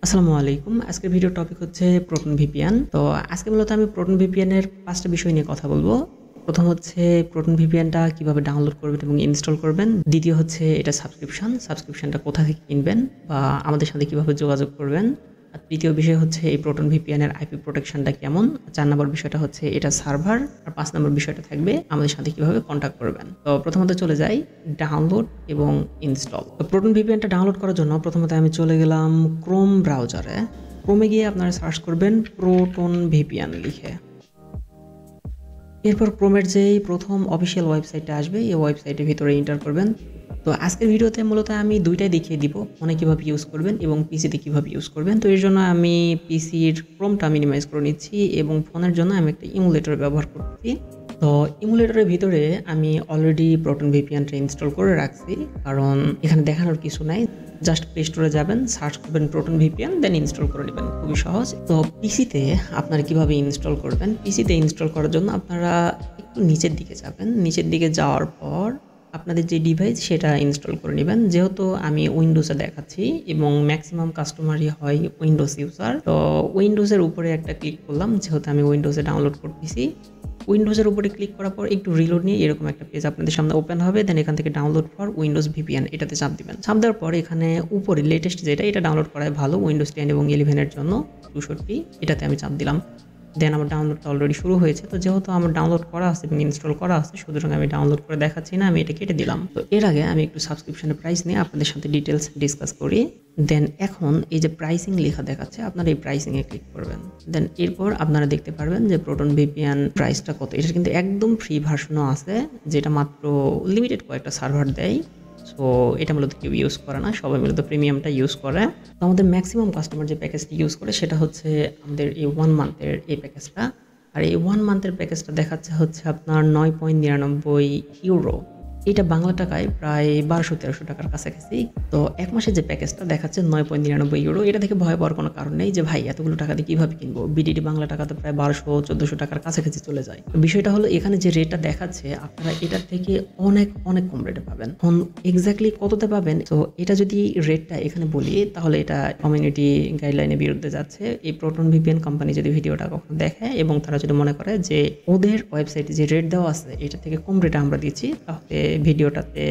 আসসালামু আলাইকুম। আজকের ভিডিও টপিক হচ্ছে প্রোটন ভিপিএন। তো আজকে মূলত আমি প্রোটন ভিপিএন এর ৫টা বিষয় নিয়ে কথা বলবো। প্রথম হচ্ছে প্রোটন ভিপিএনটা কিভাবে ডাউনলোড করবেন এবং ইনস্টল করবেন। দ্বিতীয় হচ্ছে এটা সাবস্ক্রিপশনটা কোথা থেকে কিনবেন বা আমাদের সাথে কিভাবে যোগাযোগ করবেন। আর তৃতীয় বিষয় হচ্ছে এই প্রোটন ভিপিএন এর আইপি প্রোটেকশনটা কেমন। ৪ নম্বর বিষয়টা হচ্ছে এটা সার্ভার। আর ৫ নম্বর বিষয়টা থাকবে আমাদের সাথে কিভাবে কন্ট্যাক্ট করবেন। তো প্রথমত চলে যাই ডাউনলোড এবং ইনস্টল। তো প্রোটন ভিপিএনটা ডাউনলোড করার জন্য প্রথমত আমি চলে গেলাম ক্রোম ব্রাউজারে। ক্রোমে গিয়ে আপনারা সার্চ করবেন প্রোটন ভিপিএন লিখে। এরপর ক্রোমের যেই প্রথম অফিসিয়াল ওয়েবসাইটটা আসবে এই ওয়েবসাইটের ভিতরে এন্টার করবেন। তো আজকের ভিডিওতে মূলত আমি দুইটাই দেখিয়ে দিব, ফোনে কীভাবে ইউজ করবেন এবং পিসিতে কীভাবে ইউজ করবেন। তো এর জন্য আমি পিসির ক্রোমটা মিনিমাইজ করে নিচ্ছি এবং ফোনের জন্য আমি একটা ইমুলেটর ব্যবহার করছি। তো ইমুলেটরের ভিতরে আমি অলরেডি প্রোটন ভিপিএনটা ইনস্টল করে রাখছি, কারণ এখানে দেখানোর কিছু নাই। জাস্ট প্লে স্টোরে যাবেন, সার্চ করবেন প্রোটন ভিপিএন, দেন ইনস্টল করে নেবেন, খুবই সহজ। তো পিসিতে আপনারা কিভাবে ইনস্টল করবেন, পিসিতে ইনস্টল করার জন্য আপনারা একটু নিচের দিকে যাবেন। নিচের দিকে যাওয়ার পর আপনাদের যে ডিভাইস সেটা ইনস্টল করে নেবেন। যেহেতু আমি উইন্ডোজে দেখাচ্ছি এবং ম্যাক্সিমাম কাস্টমারই হয় উইন্ডোজ ইউজার, তো উইন্ডোজের উপরে একটা ক্লিক করলাম, যেহেতু আমি উইন্ডোজে ডাউনলোড করতেছি। উইন্ডোজের উপরে ক্লিক করার পর একটু রিলোড নিয়ে এরকম একটা পেজ আপনাদের সামনে ওপেন হবে। দেন এখান থেকে ডাউনলোড ফর উইন্ডোজ ভিপিএন এটাতে চাপ দিবেন। চাপ দেওয়ার পর এখানে উপরে লেটেস্ট যেটা এটা ডাউনলোড করাই ভালো, উইন্ডোজ 10 এবং 11 এর জন্য 62, এটাতে আমি চাপ দিলাম। দেন আমার ডাউনলোডটা অলরেডি শুরু হয়েছে। তো যেহেতু আমার ডাউনলোড করা আছে এবং ইনস্টল করা আছে, সুতরাং আমি ডাউনলোড করে দেখাচ্ছি না, আমি এটা কেটে দিলাম। তো এর আগে আমি একটু সাবস্ক্রিপশনের প্রাইস নিয়ে আপনাদের সাথে ডিটেলস ডিসকাস করি। দেন এখন এই যে প্রাইসিং লেখা দেখাচ্ছে, আপনারা এই প্রাইসিংয়ে ক্লিক করবেন। দেন এরপর আপনারা দেখতে পারবেন যে প্রোটন ভিপিএন প্রাইসটা কত। এটা কিন্তু একদম ফ্রি ভার্সনও আছে, যেটা মাত্র লিমিটেড কয়েকটা সার্ভার দেয়। সো এটা মূলত কেউ ইউজ করে না, সবাই মূলত প্রিমিয়ামটা ইউজ করে। তো আমাদের ম্যাক্সিমাম কাস্টমার যে প্যাকেজটি ইউজ করে সেটা হচ্ছে আমাদের এই 1 মান্থের এই প্যাকেজটা। আর এই 1 মান্থের প্যাকেজটা দেখাচ্ছে হচ্ছে আপনার 9.99 ইউরো। এটা বাংলা টাকায় প্রায় 1200-1300 টাকার কাছাকাছি। তো এক মাসের যে প্যাকেজটা দেখাচ্ছে 9.99 ইউরো। এটা থেকে ভয় পাওয়ার কোনো কারণ নেই যে ভাই এতগুলো টাকা দিয়ে কীভাবে কিনবো। বিডিডি বাংলা টাকাতে প্রায় 1200-1400 টাকার কাছাকাছি চলে যায়। বিষয়টা হলো এখানে যে রেটটা দেখাচ্ছে আপনারা এটার থেকে অনেক অনেক কম রেটে পাবেন। এখন এক্স্যাক্টলি কততে পাবেন, তো এটা যদি রেটটা এখানে বলি তাহলে এটা কমিউনিটি গাইডলাইনের বিরুদ্ধে যাচ্ছে। এই প্রোটন ভিপিএন কোম্পানি যদি ভিডিওটা কখনো দেখে এবং তারা যদি মনে করে যে ওদের ওয়েবসাইটে যে রেট দেওয়া আছে এটা থেকে কম রেটে আমরা দিচ্ছি, তাহলে ভিডিওটাতে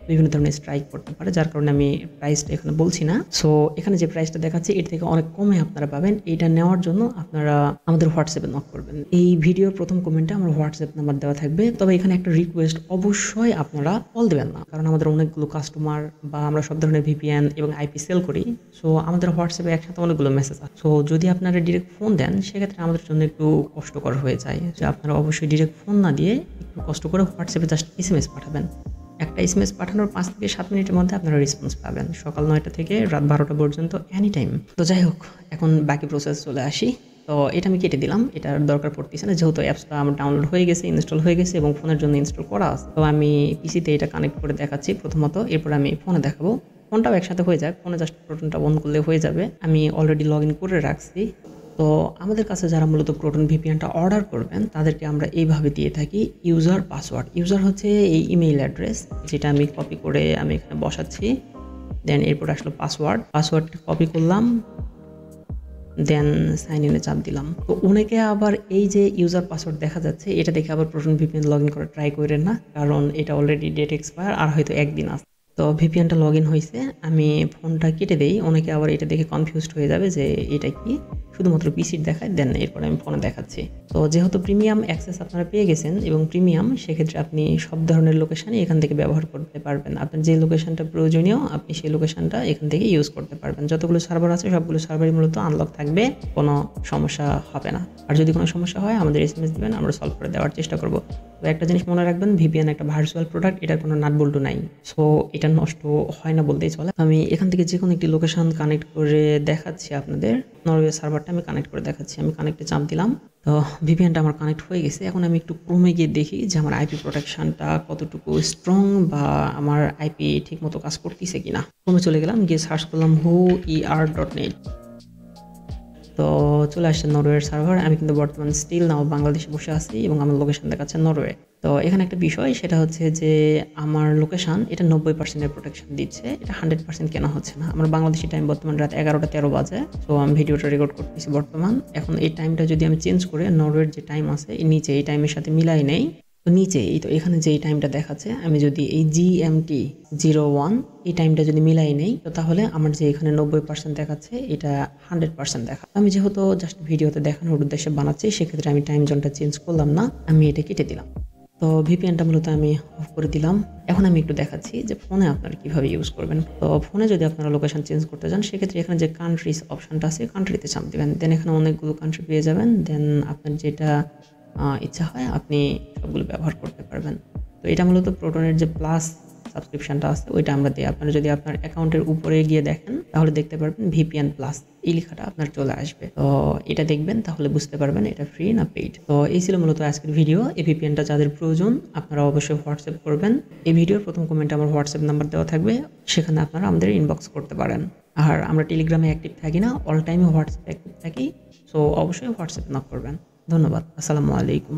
বিভিন্ন ধরনের স্ট্রাইক করতে পারে, যার কারণে আমি প্রাইসটা এখানে বলছি না। সো এখানে যে প্রাইসটা দেখাচ্ছে এর থেকে অনেক কমে আপনারা পাবেন। এইটা নেওয়ার জন্য আপনারা আমাদের হোয়াটসঅ্যাপে নক করবেন। এই ভিডিওর প্রথম কমেন্টে আমার হোয়াটসঅ্যাপ নাম্বার দেওয়া থাকবে। তবে এখানে একটা রিকোয়েস্ট, অবশ্যই আপনারা কল দেবেন না, কারণ আমাদের অনেকগুলো কাস্টমার বা আমরা সব ধরনের ভিপিএন এবং আইপি সেল করি। সো আমাদের হোয়াটসঅ্যাপে একসাথে অনেকগুলো মেসেজ আছে। সো যদি আপনারা ডিরেক্ট ফোন দেন সেক্ষেত্রে আমাদের জন্য একটু কষ্টকর হয়ে যায়। যে আপনারা অবশ্যই ডিরেক্ট ফোন না দিয়ে একটু কষ্ট করে হোয়াটসঅ্যাপে জাস্ট এসএমএস পাঠাবেন। একটা এসএমএস পাঠানোর 5 থেকে 7 মিনিটের মধ্যে আপনারা রেসপন্স পাবেন, সকাল 9টা থেকে রাত 12টা পর্যন্ত এনি টাইম। তো যাই হোক, এখন বাকি প্রসেস চলে আসি। তো এটা আমি কেটে দিলাম, এটার দরকার পড়তেছে না, যেহেতু অ্যাপসটা আমার ডাউনলোড হয়ে গেছে, ইনস্টল হয়ে গেছে এবং ফোনের জন্য ইনস্টল করা আছে। তো আমি পিসিতে এটা কানেক্ট করে দেখাচ্ছি প্রথমত, এরপর আমি ফোনে দেখাবো। ফোনটাও একসাথে হয়ে যাক, ফোনে জাস্ট প্রোটনটা অন করলে হয়ে যাবে। আমি অলরেডি লগ ইন করে রাখছি। তো আমাদের কাছে যারা মূলত প্রোটন ভিপিএনটা অর্ডার করবেন তাদেরকে আমরা এইভাবে দিয়ে থাকি ইউজার পাসওয়ার্ড। ইউজার হচ্ছে এই ইমেইল অ্যাড্রেস, যেটা আমি কপি করে আমি এখানে বসাচ্ছি। দেন এরপর আসলো পাসওয়ার্ডটা কপি করলাম, দেন সাইন ইনে চাপ দিলাম। তো অনেকে আবার এই যে ইউজার পাসওয়ার্ড দেখা যাচ্ছে এটা দেখে আবার প্রোটন ভিপিএন লগ ইন করে ট্রাই করেন না, কারণ এটা অলরেডি ডেট এক্সপায়ার আর হয়তো একদিন আছে। তো ভিপিএনটা লগ ইন হয়েছে, আমি ফোনটা কেটে দেই। অনেকে আবার এটা দেখে কনফিউজড হয়ে যাবে যে এটা কি, শুধুমাত্র পিসির দেখায়, দেন এরপরে আমি ফোনে দেখাচ্ছি। তো যেহেতু প্রিমিয়াম অ্যাক্সেস আপনারা পেয়ে গেছেন এবং প্রিমিয়াম, সেক্ষেত্রে আপনি সব ধরনের লোকেশানই এখান থেকে ব্যবহার করতে পারবেন। আপনার যে লোকেশানটা প্রয়োজনীয় আপনি সেই লোকেশানটা এখান থেকে ইউজ করতে পারবেন। যতগুলো সার্ভার আছে সবগুলো সার্ভারই মূলত আনলক থাকবে, কোনো সমস্যা হবে না। আর যদি কোনো সমস্যা হয় আমাদের এসএমএস দিবেন, আমরা সলভ করে দেওয়ার চেষ্টা করব। তো একটা জিনিস মনে রাখবেন, ভিপিএন একটা ভার্চুয়াল প্রোডাক্ট, এটার কোনো নাট বল্টু নাই। সো এটা নষ্ট হয় না বলতেই চলে। আমি এখান থেকে যে কোনো একটি লোকেশান কানেক্ট করে দেখাচ্ছি আপনাদের। নরওয়ে সার্ভারটা আমি কানেক্ট করে দেখাচ্ছি। আমি কানেক্টে চাপ দিলাম, তো ভিপিএনটা আমার কানেক্ট হয়ে গেছে। এখন আমি একটু ক্রোমে গিয়ে দেখি যে আমার আইপি প্রোটেকশনটা কতটুকু স্ট্রং বা আমার আইপি ঠিক মতো কাজ করতেছে কিনা। ক্রোমে চলে গেলাম, গিয়ে সার্চ করলাম whoer.net। তো চলে আসছে নরওয়ের সার্ভার। আমি কিন্তু বর্তমানে স্টিল নাও বাংলাদেশে বসে আছি এবং আমার লোকেশন দেখাচ্ছে নরওয়ে। তো তো এখানে একটা বিষয় সেটা হচ্ছে যে আমার লোকেশন এটা 90% প্রোটেকশন দিচ্ছে, এটা 100% কেন হচ্ছে না। আমার বাংলাদেশি টাইম বর্তমান রাত 11টা 13 বাজে। তো আমি ভিডিওটা রেকর্ড করতেছি বর্তমান। এখন এই টাইমটা যদি আমি চেঞ্জ করে নরওয়ের যে টাইম আছে এই নিচে এই টাইমের সাথে মিলাই নেই, তো নিচে এই তো এখানে যে এই টাইমটা দেখাচ্ছে আমি যদি এই GMT 01 এই টাইমটা যদি মিলাই নেই, তো তাহলে আমার যে এখানে 90% দেখাচ্ছে এটা 100% দেখা। আমি যেহেতু জাস্ট ভিডিওতে দেখানোর উদ্দেশ্যে বানাচ্ছি, সেক্ষেত্রে আমি টাইম জোনটা চেঞ্জ করলাম না, আমি এটা কেটে দিলাম। তো ভিপিএনটা মূলত আমি অফ করে দিলাম। এখন আমি একটু দেখাচ্ছি যে ফোনে আপনারা কীভাবে ইউজ করবেন। তো ফোনে যদি আপনারা লোকেশন চেঞ্জ করতে চান, সেক্ষেত্রে এখানে যে কান্ট্রিজ অপশানটা আছে কান্ট্রিতে চাপ দেবেন, দেন এখানে অনেকগুলো কান্ট্রি পেয়ে যাবেন। দেন আপনার যেটা ইচ্ছা হয় আপনি সবগুলো ব্যবহার করতে পারবেন। তো এটা মূলত প্রোটনের যে প্লাস সাবস্ক্রিপশনটা আছে ওইটা আমরা দিই। আপনারা যদি আপনার অ্যাকাউন্টের উপরে গিয়ে দেখেন তাহলে দেখতে পারবেন VPN প্লাস এই লেখাটা আপনার চলে আসবে। তো এটা দেখবেন তাহলে বুঝতে পারবেন এটা ফ্রি না পেইড। তো এই ছিল মূলত আজকের ভিডিও। এই VPNটা যাদের প্রয়োজন আপনারা অবশ্যই হোয়াটসঅ্যাপ করবেন। এই ভিডিওর প্রথম কমেন্টে আমার হোয়াটসঅ্যাপ নাম্বার দেওয়া থাকবে, সেখানে আপনারা আমাদের ইনবক্স করতে পারেন। আর আমরা টেলিগ্রামে অ্যাক্টিভ থাকি না, অল টাইমে হোয়াটসঅ্যাপ অ্যাক্টিভ থাকি। সো অবশ্যই হোয়াটসঅ্যাপ নক করবেন। ধন্যবাদ। আসসালামু আলাইকুম।